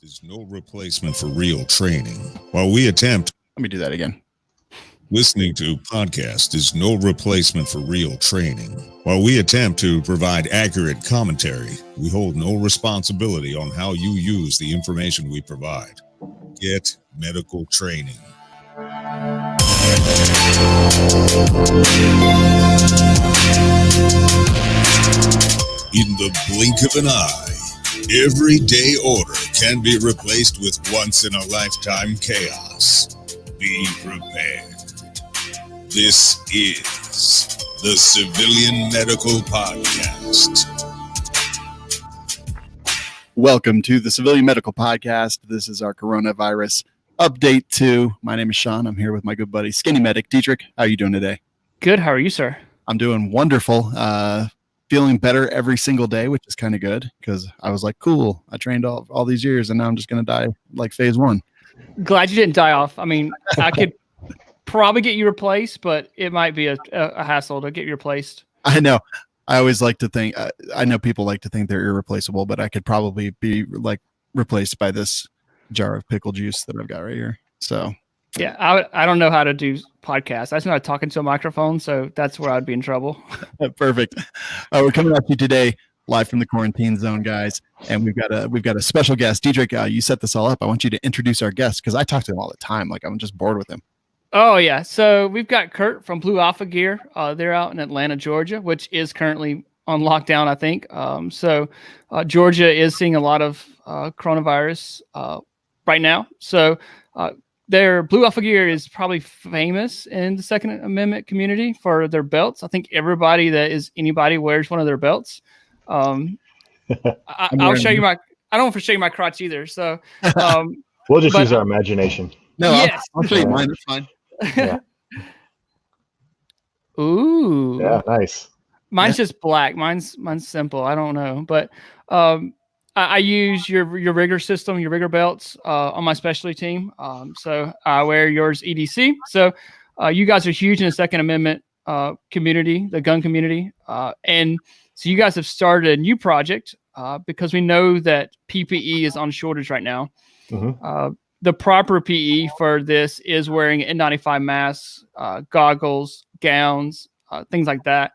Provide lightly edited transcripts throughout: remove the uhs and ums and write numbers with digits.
is no replacement for real training. While we attempt, let me do that again. Listening to podcast is no replacement for real training. While we attempt to provide accurate commentary, we hold no responsibility on how you use the information we provide. Get medical training. In the blink of an eye, everyday order can be replaced with once-in-a-lifetime chaos. Be prepared. This is the Civilian Medical Podcast. Welcome to the Civilian Medical Podcast. This is our coronavirus update 2. My name is Sean. I'm here with my good buddy, Skinny Medic Dietrich. How are you doing today? Good. How are you, sir? I'm doing wonderful. Feeling better every single day, which is kind of good because I was like, cool, I trained all these years and now I'm just going to die like phase 1. Glad you didn't die off. I mean, I could probably get you replaced, but it might be a hassle to get you replaced. I know. I always like to think, I know people like to think they're irreplaceable, but I could probably be like replaced by this jar of pickle juice that I've got right here. So yeah, I don't know how to do podcasts. I just know how to talk into a microphone, so that's where I'd be in trouble. Perfect. We're coming at you today live from the quarantine zone, guys, and we've got a special guest. Dietrich, you set this all up. I want you to introduce our guest because I talk to him all the time. Like I'm just bored with him. Oh yeah, so we've got Kurt from Blue Alpha Gear. They're out in Atlanta, Georgia, which is currently on lockdown, I think. Georgia is seeing a lot of coronavirus right now. So their Blue Alpha Gear is probably famous in the Second Amendment community for their belts. I think everybody that is anybody wears one of their belts. I'll show you my. I don't want to show you my crotch either. So we'll just use our imagination. No, yes. I'll show you mine. It's fine. Yeah. Ooh. Yeah, nice. Mine's just black. Mine's simple. I don't know, but I use your rigger system, your rigger belts on my specialty team. So I wear yours EDC. So you guys are huge in the Second Amendment community, the gun community, and so you guys have started a new project because we know that PPE is on shortage right now. Mm-hmm. The proper PE for this is wearing N95 masks, goggles, gowns, things like that.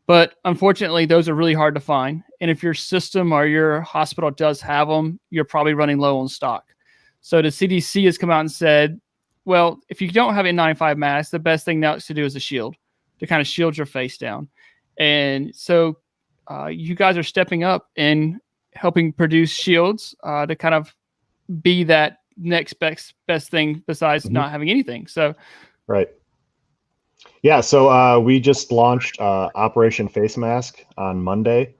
But unfortunately, those are really hard to find. And if your system or your hospital does have them, you're probably running low on stock. So the CDC has come out and said, well, if you don't have N95 masks, the best thing now to do is a shield to kind of shield your face down. And so you guys are stepping up and helping produce shields to kind of be that next best thing besides not having anything. So right. Yeah, so we just launched Operation Face Mask on Monday.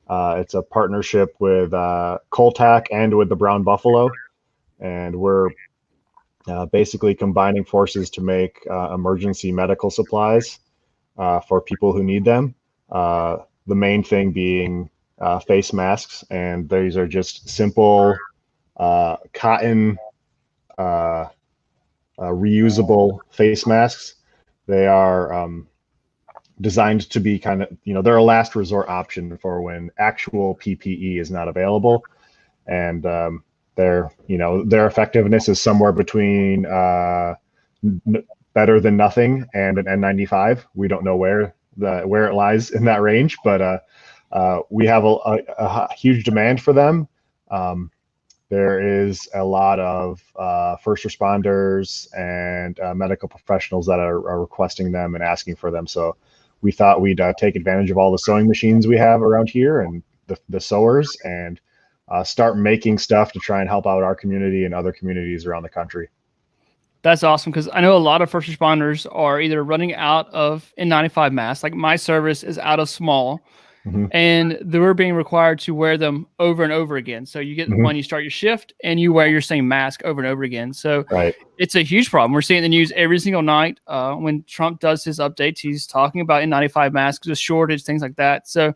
It's a partnership with Coltac and with the Brown Buffalo, and we're basically combining forces to make emergency medical supplies for people who need them. The main thing being face masks, and these are just simple cotton reusable face masks. They are designed to be kind of, they're a last resort option for when actual PPE is not available. And their effectiveness is somewhere between better than nothing and an N95. We don't know where it lies in that range, but we have a huge demand for them. There is a lot of first responders and medical professionals that are requesting them and asking for them. So we thought we'd take advantage of all the sewing machines we have around here and the sewers and start making stuff to try and help out our community and other communities around the country. That's awesome because I know a lot of first responders are either running out of N95 masks. Like my service is out of small. Mm-hmm. And they're being required to wear them over and over again. So you get one, you start your shift and you wear your same mask over and over again. So It's a huge problem. We're seeing the news every single night. When Trump does his updates, he's talking about N95 masks, the shortage, things like that. So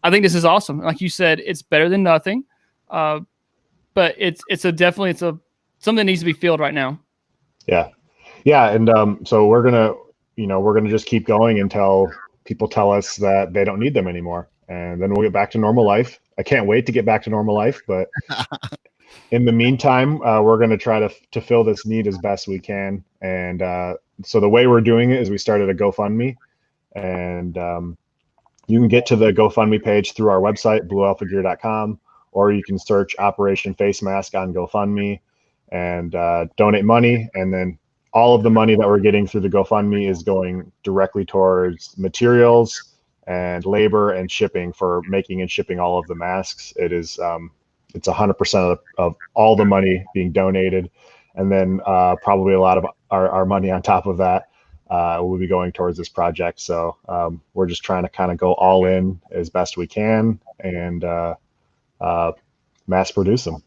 I think this is awesome. Like you said, it's better than nothing. But it's something that needs to be filled right now. Yeah. Yeah. And so we're gonna just keep going until people tell us that they don't need them anymore, and then we'll get back to normal life. I can't wait to get back to normal life, but in the meantime, we're going to try to fill this need as best we can. And so the way we're doing it is we started a GoFundMe, and you can get to the GoFundMe page through our website, bluealphagear.com, or you can search Operation Face Mask on GoFundMe and donate money. And then all of the money that we're getting through the GoFundMe is going directly towards materials and labor and shipping for making and shipping all of the masks. It is it's 100% of all the money being donated, and then probably a lot of our money on top of that will be going towards this project. So we're just trying to kind of go all in as best we can and mass produce them.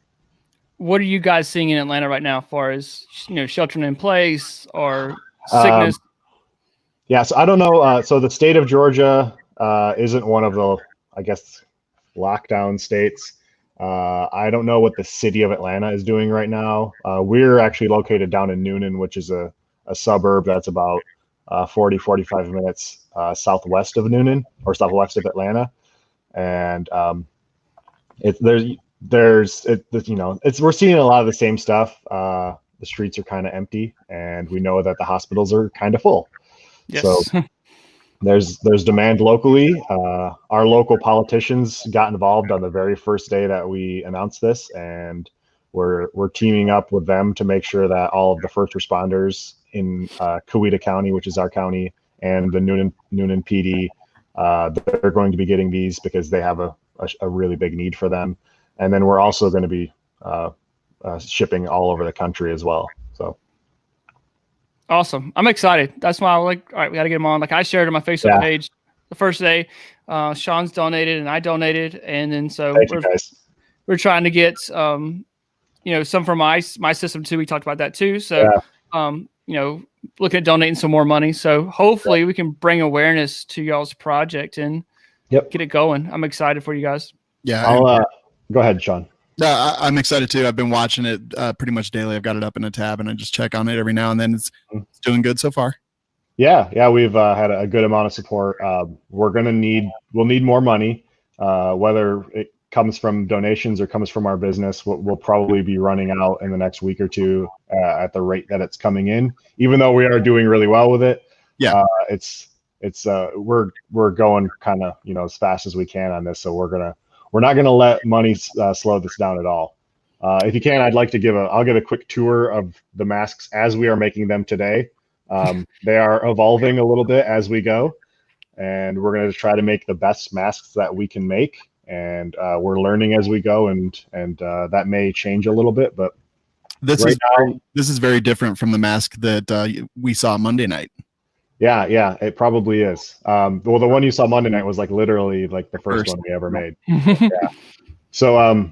What are you guys seeing in Atlanta right now, as far as sheltering in place or sickness? Yeah, so I don't know. So the state of Georgia isn't one of the, I guess, lockdown states. I don't know what the city of Atlanta is doing right now. We're actually located down in Noonan, which is a suburb that's about 45 minutes southwest of Noonan, or southwest of Atlanta. And we're seeing a lot of the same stuff. The streets are kind of empty, and we know that the hospitals are kind of full. Yes. So there's demand locally. Our local politicians got involved on the very first day that we announced this, and we're teaming up with them to make sure that all of the first responders in Coweta County, which is our county, and the Noonan PD, they're going to be getting these because they have a really big need for them. And then we're also going to be shipping all over the country as well. So. Awesome. I'm excited. That's why I'm like, all right, we got to get them on. Like I shared on my Facebook page the first day. Sean's donated and I donated. And then so we're trying to get, some from my system too. We talked about that too. So, looking at donating some more money. So hopefully we can bring awareness to y'all's project and get it going. I'm excited for you guys. Yeah. Go ahead, Sean. I'm excited too. I've been watching it pretty much daily. I've got it up in a tab and I just check on it every now and then. It's doing good so far. Yeah. We've had a good amount of support. We'll need more money, whether it comes from donations or comes from our business. We'll probably be running out in the next week or two at the rate that it's coming in, even though we are doing really well with it. Yeah. We're going kind of, as fast as we can on this. So we're not going to let money slow this down at all. If you can, I'll give a quick tour of the masks as we are making them today. They are evolving a little bit as we go, and we're going to try to make the best masks that we can make. And we're learning as we go, and that may change a little bit. But this is very different from the mask that we saw Monday night. Yeah, it probably is. Well, the one you saw Monday night was like literally like the first one we ever made. Yeah. So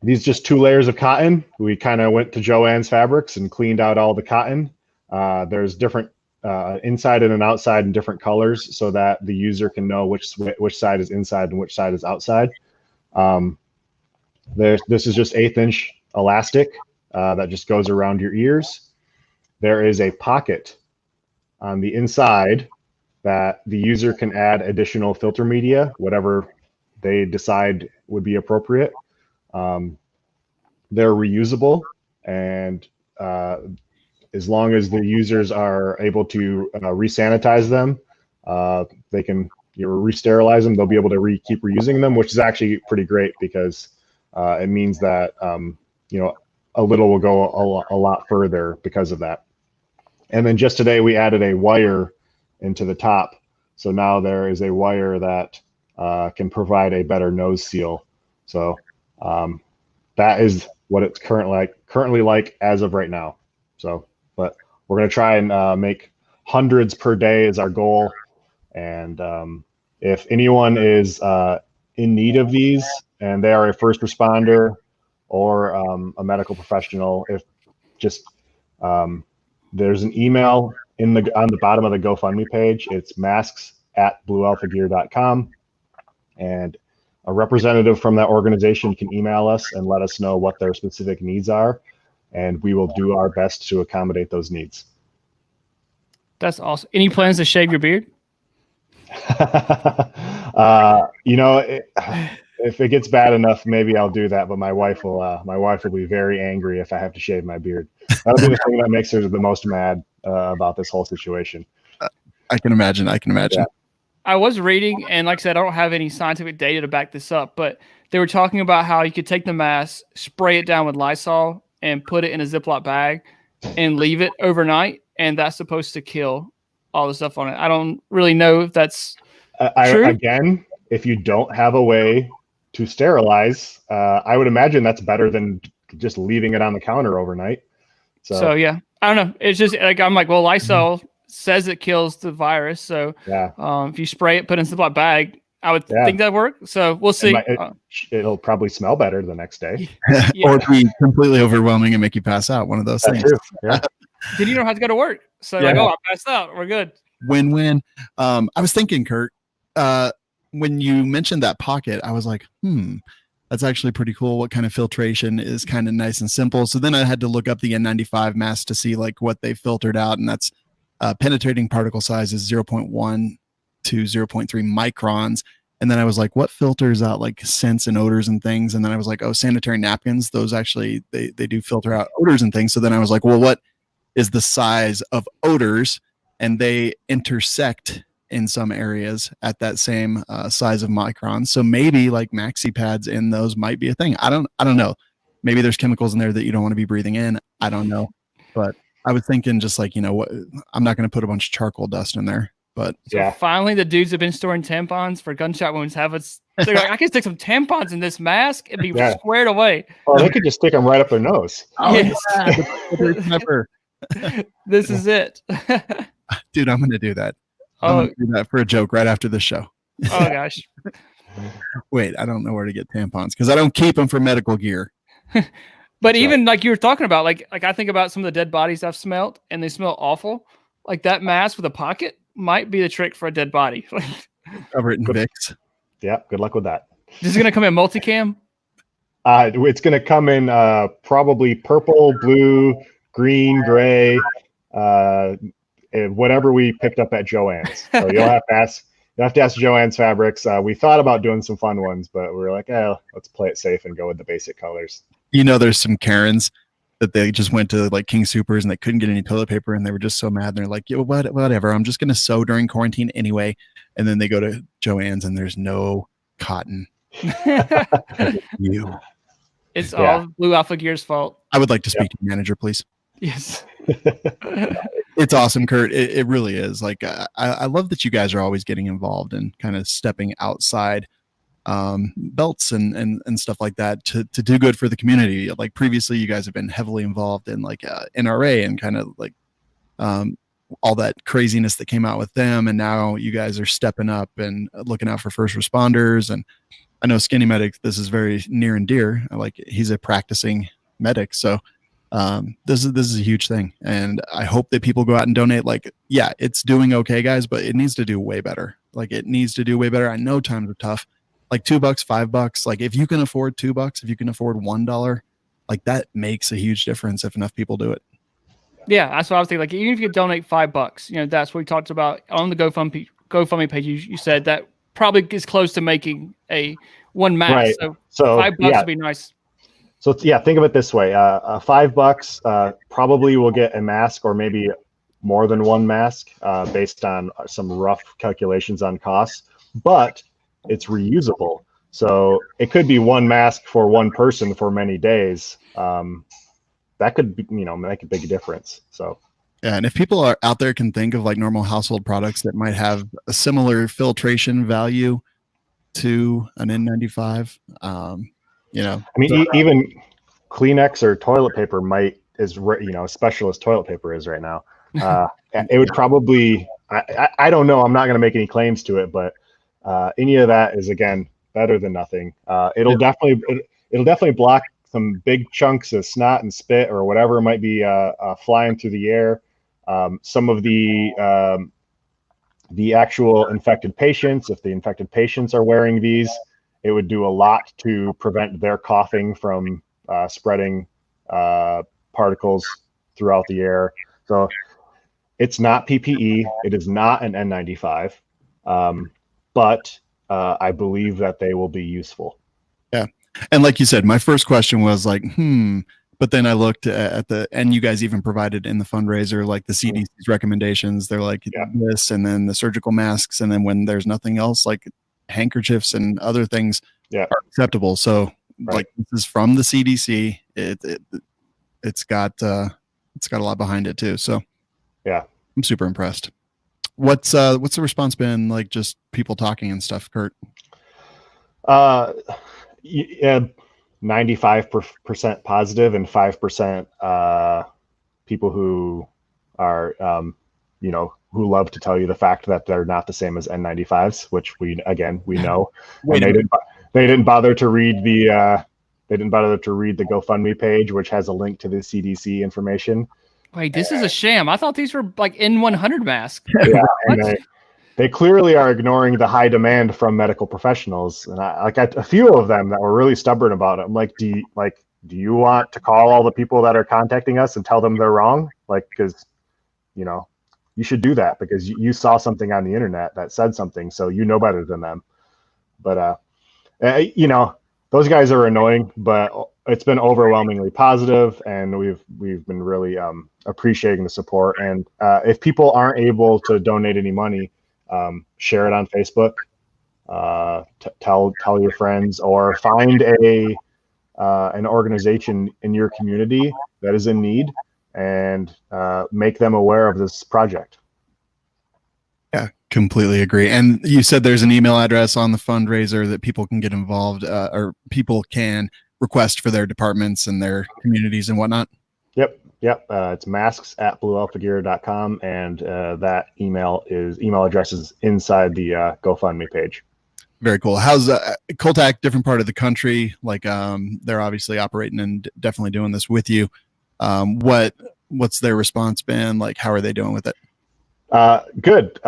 these just 2 layers of cotton. We kind of went to Joann's Fabrics and cleaned out all the cotton. There's different inside and an outside in different colors so that the user can know which side is inside and which side is outside. This is just 1/8" elastic that just goes around your ears. There is a pocket on the inside that the user can add additional filter media, whatever they decide would be appropriate. They're reusable, and as long as the users are able to resanitize them, they can re-sterilize them. They'll be able to keep reusing them, which is actually pretty great because it means that a little will go a lot further because of that. And then just today we added a wire into the top. So now there is a wire that can provide a better nose seal. So that is what it's currently like as of right now. So, but we're going to try and make hundreds per day is our goal. And if anyone is in need of these and they are a first responder or a medical professional, there's an email on the bottom of the GoFundMe page. It's masks@bluealphagear.com, and a representative from that organization can email us and let us know what their specific needs are, and we will do our best to accommodate those needs. That's awesome. Any plans to shave your beard? If it gets bad enough, maybe I'll do that. But my wife will be very angry if I have to shave my beard. That'll be the thing that makes her the most mad about this whole situation. I can imagine. Yeah. I was reading, and like I said, I don't have any scientific data to back this up, but they were talking about how you could take the mask, spray it down with Lysol, and put it in a Ziploc bag and leave it overnight, and that's supposed to kill all the stuff on it. I don't really know if that's true. Again, if you don't have a way to sterilize, I would imagine that's better than just leaving it on the counter overnight. So yeah, I don't know. It's just like I'm like, well, Lysol says it kills the virus, so yeah. If you spray it, put it in a Ziploc bag, I would think that work. So we'll see. It'll probably smell better the next day, or be completely overwhelming and make you pass out. One of those things. True. Yeah. Then you don't have to go to work. So like, I passed out. We're good. Win-win. I was thinking, Kurt, when you mentioned that pocket, I was like, that's actually pretty cool. What kind of filtration is kind of nice and simple. So then I had to look up the N95 mask to see like what they filtered out, and that's penetrating particle size is 0.1 to 0.3 microns. And then I was like, what filters out like scents and odors and things? And then I was like, oh, sanitary napkins, those actually, they do filter out odors and things. So then I was like, well, what is the size of odors? And they intersect in some areas at that same size of microns. So maybe like maxi pads in those might be a thing. I don't know. Maybe there's chemicals in there that you don't want to be breathing in. I don't know. But I was thinking just like, what, I'm not going to put a bunch of charcoal dust in there. But so finally, the dudes have been storing tampons for gunshot wounds. They're like, I can stick some tampons in this mask and be squared away. Oh, they could just stick them right up their nose. Oh, yes. This is it. Dude, I'm going to do that. I'm going to do that for a joke right after the show. Oh, gosh. Wait, I don't know where to get tampons because I don't keep them for medical gear. But even like you were talking about, like I think about some of the dead bodies I've smelled and they smell awful. Like that mask with a pocket might be the trick for a dead body. Cover it in Vicks. Yeah, good luck with that. This is going to come in multicam? It's going to come in probably purple, blue, green, gray, whatever we picked up at Joann's. So you'll have to ask Joann's Fabrics. We thought about doing some fun ones, but we were like, let's play it safe and go with the basic colors. There's some Karens that they just went to like King Soopers and they couldn't get any toilet paper and they were just so mad. They're like, whatever, I'm just going to sew during quarantine anyway. And then they go to Joann's and there's no cotton. It's all Blue Alpha Gear's fault. I would like to speak to the manager, please. Yes. It's awesome, Kurt. It really is. Like, I love that you guys are always getting involved and kind of stepping outside belts and stuff like that to do good for the community. Like previously you guys have been heavily involved in like NRA and kind of like all that craziness that came out with them, and now you guys are stepping up and looking out for first responders. And I know Skinny Medic, this is very near and dear. Like he's a practicing medic, so this is a huge thing, and I hope that people go out and donate. Like, it's doing okay, guys, but it needs to do way better. Like it needs to do way better. I know times are tough. Like $2, $5. Like if you can afford $2, if you can afford $1, like that makes a huge difference if enough people do it. Yeah, that's what I was thinking. Like even if you could donate $5, that's what we talked about on the GoFundMe page. You said that probably is close to making one mask. Right. So $5 would be nice. So think of it this way: $5 probably will get a mask, or maybe more than one mask, based on some rough calculations on costs. But it's reusable, so it could be one mask for one person for many days. That could be, make a big difference. So yeah, and if people are out there can think of like normal household products that might have a similar filtration value to an N95, even Kleenex or toilet paper is specialist toilet paper is right now. It would probably, I don't know, I'm not going to make any claims to it, but any of that is, again, better than nothing. It'll definitely block some big chunks of snot and spit or whatever might be flying through the air. Some of the actual infected patients, if the infected patients are wearing these, it would do a lot to prevent their coughing from spreading particles throughout the air. So it's not PPE. It is not an N95. But I believe that they will be useful. And like you said, my first question was like, but then I looked at and you guys even provided in the fundraiser, like the CDC's recommendations. They're like this, and then the surgical masks. And then when there's nothing else, like handkerchiefs and other things are acceptable. So like this is from the CDC. It's got a lot behind it too. So yeah, I'm super impressed. What's the response been like? Just people talking and stuff, Kurt? Yeah, 95% positive and 5% people who are, who love to tell you the fact that they're not the same as N95s, which we know. And they didn't bother to read the GoFundMe page, which has a link to the CDC information. Wait, this is a sham. I thought these were like N100 masks. Yeah, and they clearly are ignoring the high demand from medical professionals. And I a few of them that were really stubborn about it. I'm like, do you want to call all the people that are contacting us and tell them they're wrong? Like, because, you should do that because you saw something on the internet that said something, so you know better than them. But, those guys are annoying, but it's been overwhelmingly positive, and we've been really appreciating the support. And if people aren't able to donate any money, share it on Facebook, tell your friends, or find an organization in your community that is in need, and make them aware of this project. Yeah, completely agree. And you said there's an email address on the fundraiser that people can get involved, or people can request for their departments and their communities and whatnot. Yep. It's masks@bluealphagear.com, and that email address is inside the GoFundMe page. Very cool. How's Coltac, different part of the country? Like they're obviously operating and definitely doing this with you. What's their response been? Like, how are they doing with it? Good.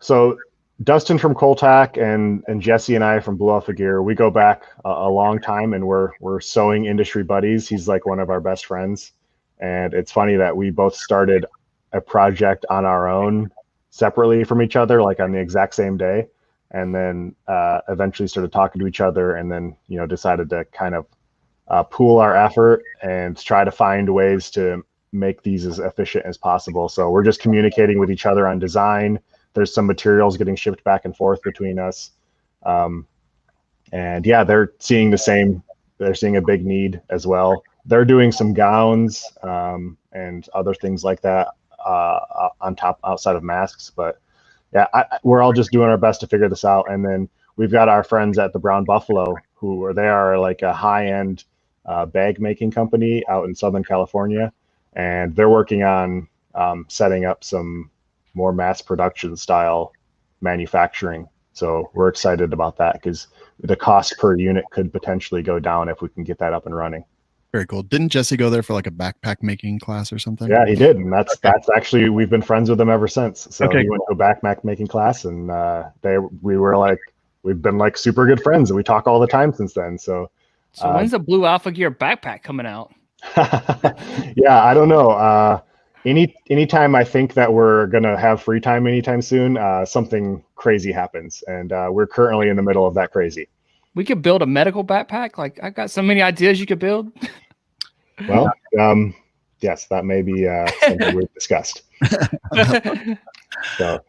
So Dustin from Coltac and Jesse and I from Blue Alpha Gear, we go back a long time, and we're sewing industry buddies. He's like one of our best friends. And it's funny that we both started a project on our own separately from each other, like on the exact same day. And then eventually started talking to each other, and then, decided to kind of pool our effort and try to find ways to make these as efficient as possible. So we're just communicating with each other on design. There's some materials getting shipped back and forth between us. And yeah, they're seeing the same. They're seeing a big need as well. They're doing some gowns and other things like that on top, outside of masks. But yeah, we're all just doing our best to figure this out. And then we've got our friends at the Brown Buffalo, they are like a high-end bag making company out in Southern California. And they're working on setting up some more mass production style manufacturing. So we're excited about that because the cost per unit could potentially go down if we can get that up and running. Very cool. Didn't Jesse go there for like a backpack making class or something? Yeah, he did. And that's actually, we've been friends with him ever since. So he went to a backpack making class, and we've been like super good friends, and we talk all the time since then. So when's the Blue Alpha Gear backpack coming out? Yeah, I don't know. Anytime I think that we're going to have free time anytime soon, something crazy happens. And we're currently in the middle of that crazy. We could build a medical backpack. Like, I've got so many ideas you could build. Well, yes, that may be something we've discussed. So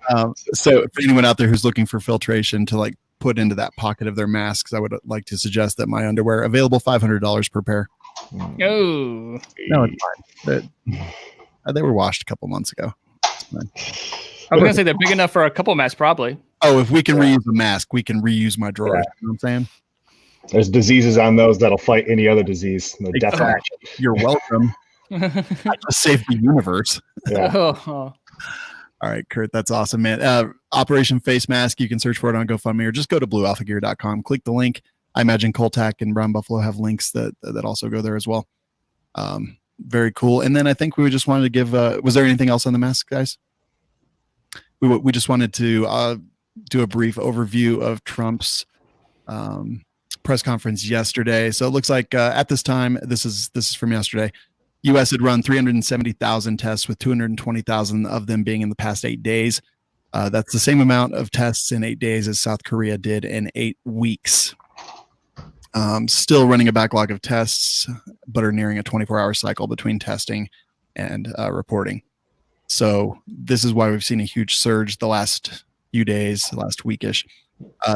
for anyone out there who's looking for filtration to like put into that pocket of their masks, I would like to suggest that my underwear available $500 per pair. Oh, no, it's fine. They were washed a couple months ago. I was gonna say they're big enough for a couple masks, probably. Oh, if we can reuse a mask, we can reuse my drawers. Yeah. You know what I'm saying? There's diseases on those that'll fight any other disease. No, definitely. You're welcome. I just saved the universe. Yeah. All right, Kurt, that's awesome, man. Operation Face Mask, you can search for it on GoFundMe or just go to bluealphagear.com. Click the link. I imagine Coltac and Brown Buffalo have links that also go there as well. Very cool. And then I think we just wanted to give, was there anything else on the mask, guys? We just wanted to do a brief overview of Trump's press conference yesterday. So it looks like at this time, this is from yesterday, U.S. had run 370,000 tests, with 220,000 of them being in the past 8 days. That's the same amount of tests in 8 days as South Korea did in 8 weeks. Still running a backlog of tests, but are nearing a 24-hour cycle between testing and reporting. So this is why we've seen a huge surge the last few days, the last weekish.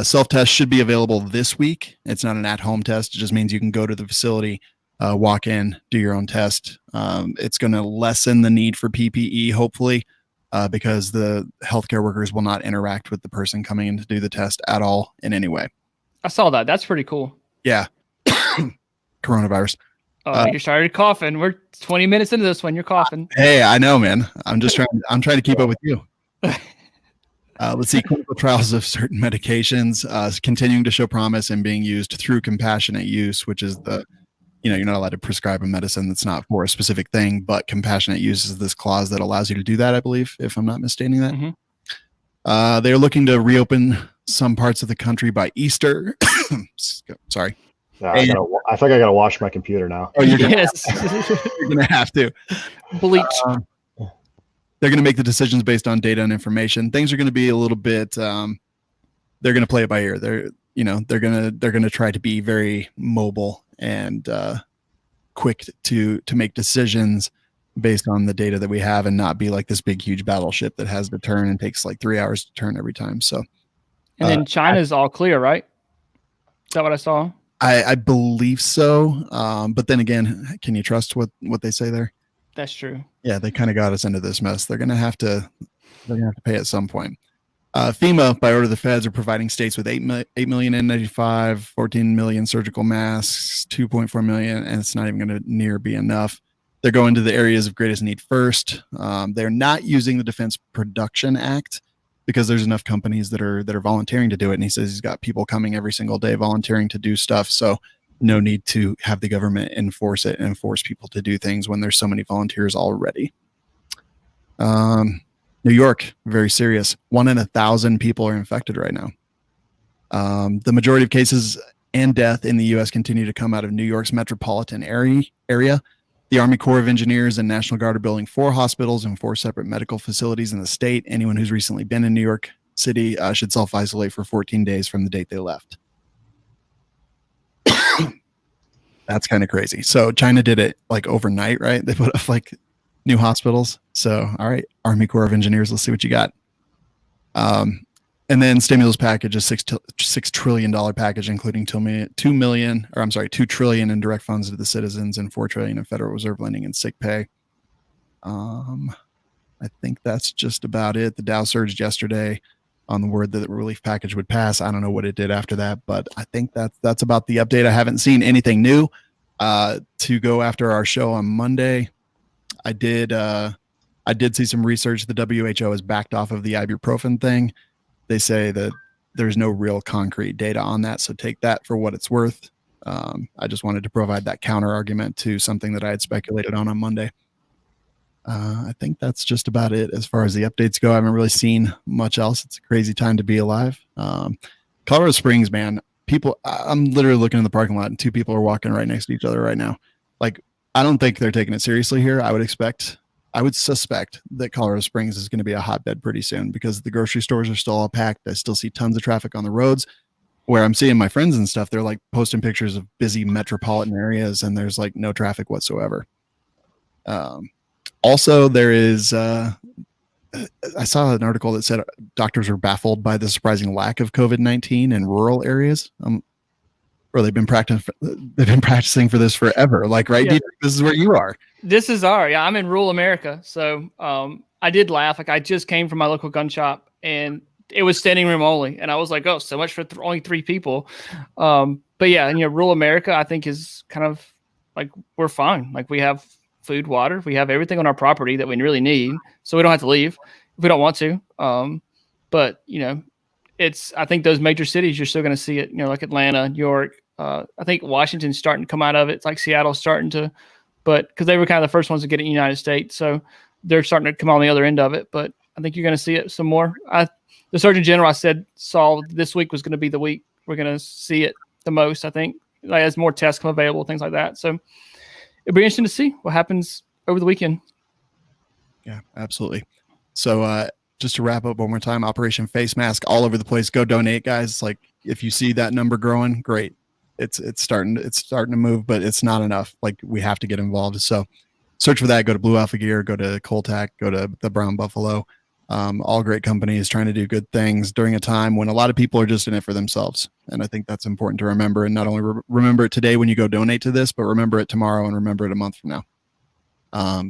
Self-test should be available this week. It's not an at-home test. It just means you can go to the facility, walk in, do your own test. It's going to lessen the need for PPE, hopefully, because the healthcare workers will not interact with the person coming in to do the test at all in any way. I saw that. That's pretty cool. Yeah. Coronavirus. You started coughing. We're 20 minutes into this one. You're coughing. Hey, I know, man. I'm trying to keep up with you. Let's see. Clinical trials of certain medications continuing to show promise and being used through compassionate use, which is you're not allowed to prescribe a medicine that's not for a specific thing, but compassionate use is this clause that allows you to do that, I believe, if I'm not misstating that. Mm-hmm. They're looking to reopen some parts of the country by Easter. Sorry. I think I gotta wash my computer now. Oh, you're You're gonna have to bleach. They're gonna make the decisions based on data and information. Things are gonna be a little bit. They're gonna play it by ear. They're gonna try to be very mobile and quick to make decisions based on the data that we have, and not be like this big huge battleship that has to turn and takes like 3 hours to turn every time. So, and then China's all clear, right? Is that what I saw? I believe so. But then again, can you trust what they say there? That's true. Yeah, they kind of got us into this mess. They're gonna have to pay at some point. FEMA, by order of the feds, are providing states with 8 million N95, 14 million surgical masks, 2.4 million, and it's not even going to near be enough. They're going to the areas of greatest need first. They're not using the Defense Production Act because there's enough companies that are volunteering to do it. And he says he's got people coming every single day volunteering to do stuff. So no need to have the government enforce it and force people to do things when there's so many volunteers already. New York, very serious. 1 in 1,000 people are infected right now. The majority of cases and death in the U.S. continue to come out of New York's metropolitan area. The Army Corps of Engineers and National Guard are building 4 hospitals and 4 separate medical facilities in the state. Anyone who's recently been in New York City should self-isolate for 14 days from the date they left. That's kind of crazy. So China did it like overnight, right? They put up like new hospitals. So, all right, Army Corps of Engineers, let's see what you got. And then stimulus package, a $6 trillion package, including $2 trillion in direct funds to the citizens and $4 trillion in Federal Reserve lending and sick pay. I think that's just about it. The Dow surged yesterday on the word that the relief package would pass. I don't know what it did after that, but I think that's about the update. I haven't seen anything new to go after our show on Monday. I did see some research. The WHO has backed off of the ibuprofen thing. They say that there's no real concrete data on that, so take that for what it's worth. I just wanted to provide that counter argument to something that I had speculated on Monday. I think that's just about it as far as the updates go. I haven't really seen much else. It's a crazy time to be alive. Colorado Springs, man, I'm literally looking in the parking lot and 2 people are walking right next to each other right now. Like, I don't think they're taking it seriously here. I would suspect that Colorado Springs is going to be a hotbed pretty soon because the grocery stores are still all packed. I still see tons of traffic on the roads. Where I'm seeing my friends and stuff, they're like posting pictures of busy metropolitan areas and there's like no traffic whatsoever. Also, there is, I saw an article that said doctors were baffled by the surprising lack of COVID-19 in rural areas. Or they've been practicing for this forever. Like, right? Yeah. This is where you are. This is I'm in rural America. So I did laugh. Like, I just came from my local gun shop and it was standing room only. And I was like, oh, so much for only 3 people. But yeah, rural America, I think is kind of like, we're fine. Like, we have food, water, we have everything on our property that we really need. So we don't have to leave if we don't want to. But I think those major cities, you're still going to see it, like Atlanta, New York. I think Washington's starting to come out of it. It's like Seattle's starting to, but because they were kind of the first ones to get it in the United States. So they're starting to come on the other end of it. But I think you're going to see it some more. The Surgeon General, saw this week was going to be the week we're going to see it the most, I think, like, as more tests come available, things like that. So it'll be interesting to see what happens over the weekend. Yeah, absolutely. So, just to wrap up one more time, Operation Face Mask all over the place. Go donate, guys. Like, if you see that number growing, great. it's starting to move, but it's not enough. Like, we have to get involved. So search for that. Go to Blue Alpha Gear, go to Coltac, go to the Brown Buffalo. All great companies trying to do good things during a time when a lot of people are just in it for themselves. And I think that's important to remember, and not only remember it today when you go donate to this, but remember it tomorrow and remember it a month from now.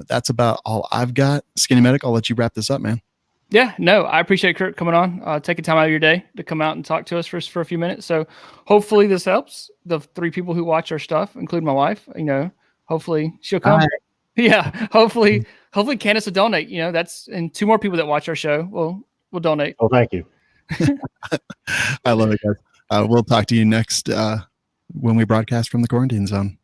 That's about all I've got. Skinny Medic, I'll let you wrap this up, man. Yeah, no, I appreciate Kurt coming on, taking time out of your day to come out and talk to us for a few minutes. So hopefully this helps the 3 people who watch our stuff, including my wife. Hopefully she'll come. Hi. Yeah, hopefully Candace will donate. And 2 more people that watch our show will donate. Oh, thank you. I love it, guys. We'll talk to you next when we broadcast from the quarantine zone.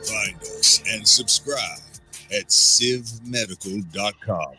Find us and subscribe at civmedical.com.